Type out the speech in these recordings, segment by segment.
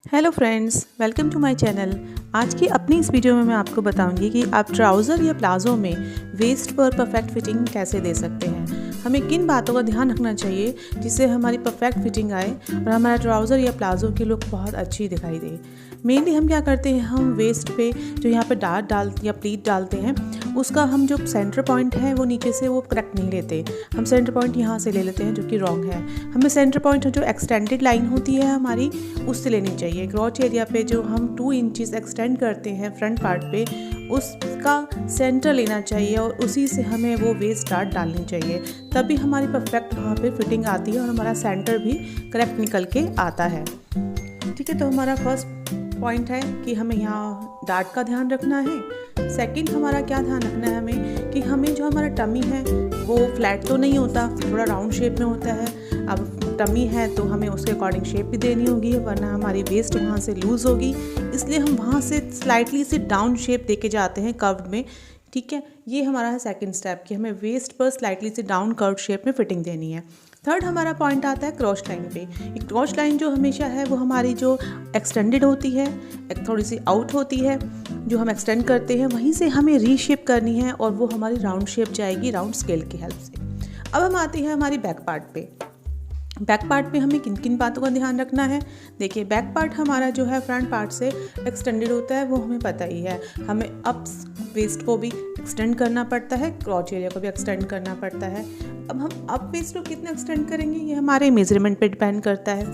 Hello friends, welcome to my channel. आज की अपनी इस वीडियो में मैं आपको बताऊंगी कि आप ट्राउज़र या प्लाज़ो में वेस्ट पर परफेक्ट फिटिंग कैसे दे सकते हैं। हमें किन बातों का ध्यान रखना चाहिए जिससे हमारी परफेक्ट फिटिंग आए और हमारा ट्राउज़र या प्लाज़ो की लुक बहुत अच्छी दिखाई दे। मेनली हम क्या करते हैं, हम वेस्ट पे जो यहाँ पे डार्ट या प्लीट डालते हैं उसका हम जो सेंटर पॉइंट है वो नीचे से वो करेक्ट नहीं लेते। हम सेंटर पॉइंट यहाँ से ले लेते हैं जो कि रॉन्ग है। हमें सेंटर पॉइंट जो एक्सटेंडेड लाइन होती है हमारी उससे लेनी चाहिए। क्रॉच एरिया पे जो हम 2 इंचेस एक्सटेंड करते हैं फ्रंट पार्ट पे उसका सेंटर लेना चाहिए और उसी से हमें वो वेस्ट डार्ट डालनी चाहिए, तभी हमारी परफेक्ट वहाँ पे फिटिंग आती है और हमारा सेंटर भी करेक्ट निकल के आता है। ठीक है, तो हमारा फर्स्ट पॉइंट है कि हमें यहाँ डार्ट का ध्यान रखना है। सेकंड हमारा क्या ध्यान रखना है हमें कि हमें जो हमारा टमी है वो फ्लैट तो नहीं होता, थोड़ा राउंड शेप में होता है। अब टमी है तो हमें उसके अकॉर्डिंग शेप भी देनी होगी, वरना हमारी वेस्ट वहाँ से लूज़ होगी। इसलिए हम वहाँ से स्लाइटली से डाउन शेप देके जाते हैं कर्व में। ठीक है, ये हमारा है सेकंड स्टेप कि हमें वेस्ट पर स्लाइटली से डाउन कर्व शेप में फिटिंग देनी है। थर्ड हमारा पॉइंट आता है क्रॉच लाइन पे। एक क्रॉच लाइन जो हमेशा है वो हमारी जो एक्सटेंडेड होती है, एक थोड़ी सी आउट होती है, जो हम एक्सटेंड करते हैं वहीं से हमें रीशेप करनी है और वो हमारी राउंड शेप जाएगी राउंड स्केल की हेल्प से। अब हम आते हैं हमारी बैक पार्ट पे। बैक पार्ट पे हमें किन किन बातों का ध्यान रखना है। देखिए, बैक पार्ट हमारा जो है फ्रंट पार्ट से एक्सटेंडेड होता है, वो हमें पता ही है। हमें अप वेस्ट को भी एक्सटेंड करना पड़ता है, क्रॉच एरिया को भी एक्सटेंड करना पड़ता है। अब हम अप वेस्ट को कितना एक्सटेंड करेंगे ये हमारे मेजरमेंट पे डिपेंड करता है।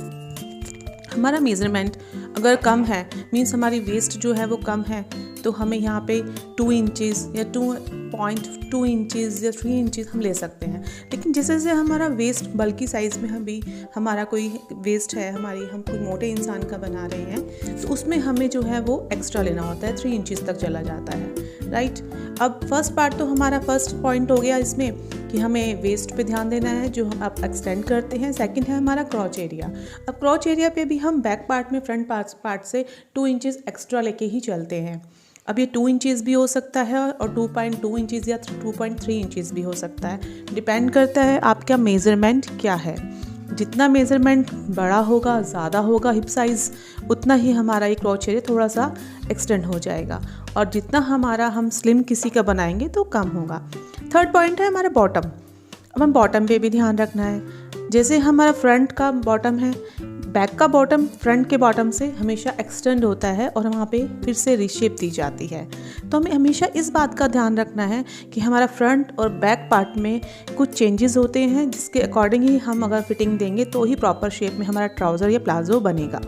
हमारा मेजरमेंट अगर कम है, मीन्स हमारी वेस्ट जो है वो कम है, तो हमें यहाँ पे 2 इंचेस या 2.2 इंचेस या 3 इंचेस हम ले सकते हैं। लेकिन जैसे जैसे हमारा वेस्ट बल्कि साइज़ में अभी हमारा कोई वेस्ट है, हम कोई मोटे इंसान का बना रहे हैं, तो उसमें हमें जो है वो एक्स्ट्रा लेना होता है, 3 इंचेस तक चला जाता है। राइट, अब फर्स्ट पार्ट तो हमारा फर्स्ट पॉइंट हो गया इसमें कि हमें वेस्ट पे ध्यान देना है जो हम आप एक्सटेंड करते हैं। सेकंड है हमारा क्रॉच एरिया। अब क्रॉच एरिया पे भी हम बैक पार्ट में फ्रंट पार्ट से 2 इंचेस एक्स्ट्रा लेके ही चलते हैं। अब ये 2 इंचेस भी हो सकता है और 2.2 इंचेस या 2.3 इंचेस भी हो सकता है, डिपेंड करता है आपका मेज़रमेंट क्या है। जितना मेज़रमेंट बड़ा होगा, ज़्यादा होगा हिप साइज़, उतना ही हमारा ये क्रॉच एरिया थोड़ा सा एक्सटेंड हो जाएगा, और जितना हम स्लिम किसी का बनाएंगे तो कम होगा। थर्ड पॉइंट है हमारा बॉटम। अब हम बॉटम पे भी ध्यान रखना है। जैसे हमारा फ्रंट का बॉटम है, बैक का बॉटम फ्रंट के बॉटम से हमेशा एक्सटेंड होता है और वहाँ पे फिर से रीशेप दी जाती है। तो हमें हमेशा इस बात का ध्यान रखना है कि हमारा फ्रंट और बैक पार्ट में कुछ चेंजेस होते हैं, जिसके अकॉर्डिंग ही हम अगर फिटिंग देंगे तो ही प्रॉपर शेप में हमारा ट्राउज़र या प्लाज़ो बनेगा।